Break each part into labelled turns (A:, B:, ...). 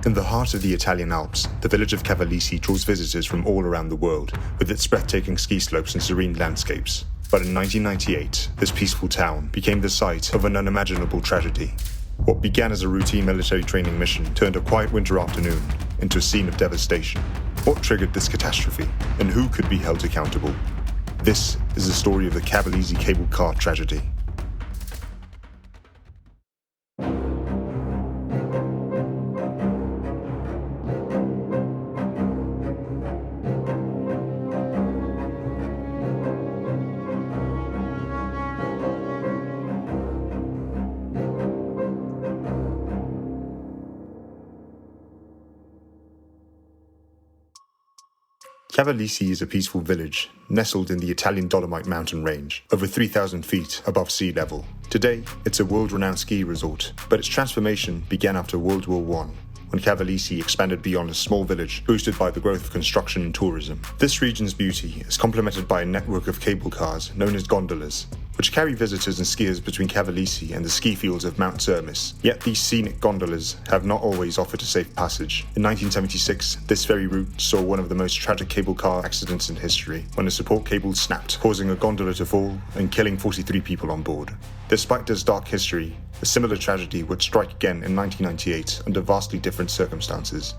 A: In the heart of the Italian Alps, the village of Cavalese draws visitors from all around the world, with its breathtaking ski slopes and serene landscapes. But in 1998, this peaceful town became the site of an unimaginable tragedy. What began as a routine military training mission turned a quiet winter afternoon into a scene of devastation. What triggered this catastrophe, and who could be held accountable? This is the story of the Cavalese cable car tragedy. Cavalese is a peaceful village, nestled in the Italian Dolomite mountain range, over 3,000 feet above sea level. Today, it's a world-renowned ski resort, but its transformation began after World War I, when Cavalese expanded beyond a small village, boosted by the growth of construction and tourism. This region's beauty is complemented by a network of cable cars known as gondolas, which carry visitors and skiers between Cavalese and the ski fields of Mount Cermis. Yet these scenic gondolas have not always offered a safe passage. In 1976, this very route saw one of the most tragic cable car accidents in history, when a support cable snapped, causing a gondola to fall and killing 43 people on board. Despite this dark history, a similar tragedy would strike again in 1998 under vastly different circumstances.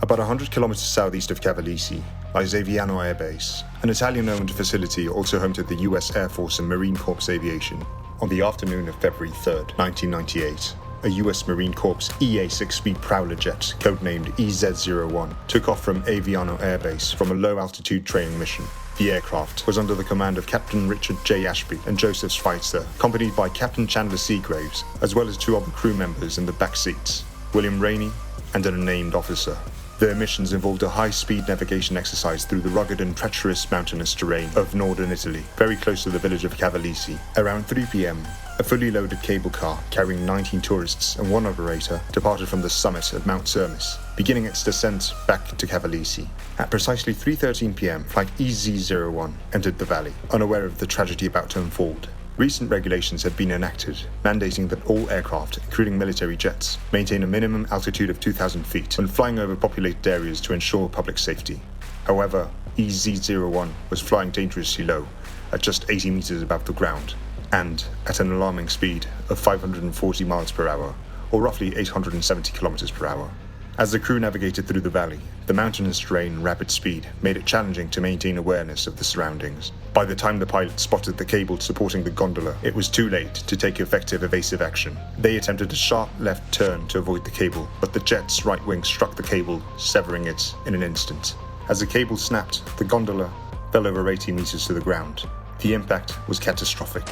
A: About 100 kilometers southeast of Cavalese lies Aviano Air Base, an Italian-owned facility also home to the US Air Force and Marine Corps Aviation. On the afternoon of February 3, 1998, a US Marine Corps EA 6-speed Prowler jet, codenamed EZ-01, took off from Aviano Air Base from a low-altitude training mission. The aircraft was under the command of Captain Richard J. Ashby and Joseph Schweitzer, accompanied by Captain Chandler Seagraves, as well as two other crew members in the back seats, William Rainey and an unnamed officer. Their missions involved a high-speed navigation exercise through the rugged and treacherous mountainous terrain of northern Italy, very close to the village of Cavalese. Around 3 p.m., a fully loaded cable car carrying 19 tourists and one operator departed from the summit of Mount Cermis, beginning its descent back to Cavalese. At precisely 3:13 p.m., flight EZ-01 entered the valley, unaware of the tragedy about to unfold. Recent regulations had been enacted, mandating that all aircraft, including military jets, maintain a minimum altitude of 2,000 feet when flying over populated areas to ensure public safety. However, EZ-01 was flying dangerously low, at just 80 meters above the ground, and at an alarming speed of 540 miles per hour, or roughly 870 kilometers per hour. As the crew navigated through the valley, the mountainous terrain and rapid speed made it challenging to maintain awareness of the surroundings. By the time the pilot spotted the cable supporting the gondola, it was too late to take effective evasive action. They attempted a sharp left turn to avoid the cable, but the jet's right wing struck the cable, severing it in an instant. As the cable snapped, the gondola fell over 80 meters to the ground. The impact was catastrophic.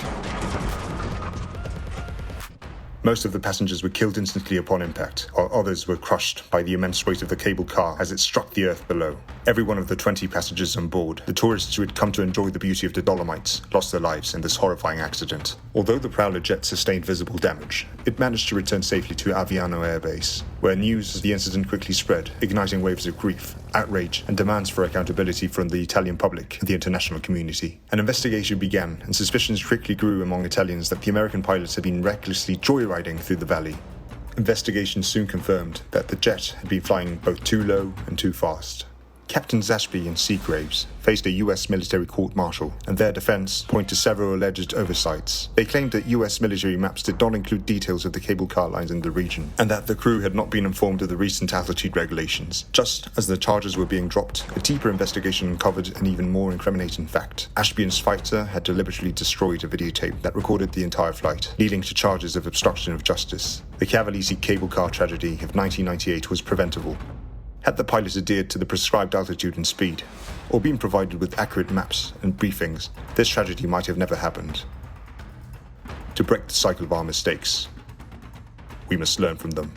A: Most of the passengers were killed instantly upon impact, while others were crushed by the immense weight of the cable car as it struck the earth below. Every one of the 20 passengers on board, the tourists who had come to enjoy the beauty of the Dolomites, lost their lives in this horrifying accident. Although the Prowler jet sustained visible damage, it managed to return safely to Aviano Air Base, where news of the incident quickly spread, igniting waves of grief, outrage, and demands for accountability from the Italian public and the international community. An investigation began, and suspicions quickly grew among Italians that the American pilots had been recklessly joyriding through the valley. Investigations soon confirmed that the jet had been flying both too low and too fast. Captains Ashby and Seagraves faced a US military court-martial, and their defense pointed to several alleged oversights. They claimed that US military maps did not include details of the cable car lines in the region, and that the crew had not been informed of the recent altitude regulations. Just as the charges were being dropped, a deeper investigation uncovered an even more incriminating fact. Ashby and Schweitzer had deliberately destroyed a videotape that recorded the entire flight, leading to charges of obstruction of justice. The Cavalese cable car tragedy of 1998 was preventable. Had the pilot adhered to the prescribed altitude and speed, or been provided with accurate maps and briefings, this tragedy might have never happened. To break the cycle of our mistakes, we must learn from them.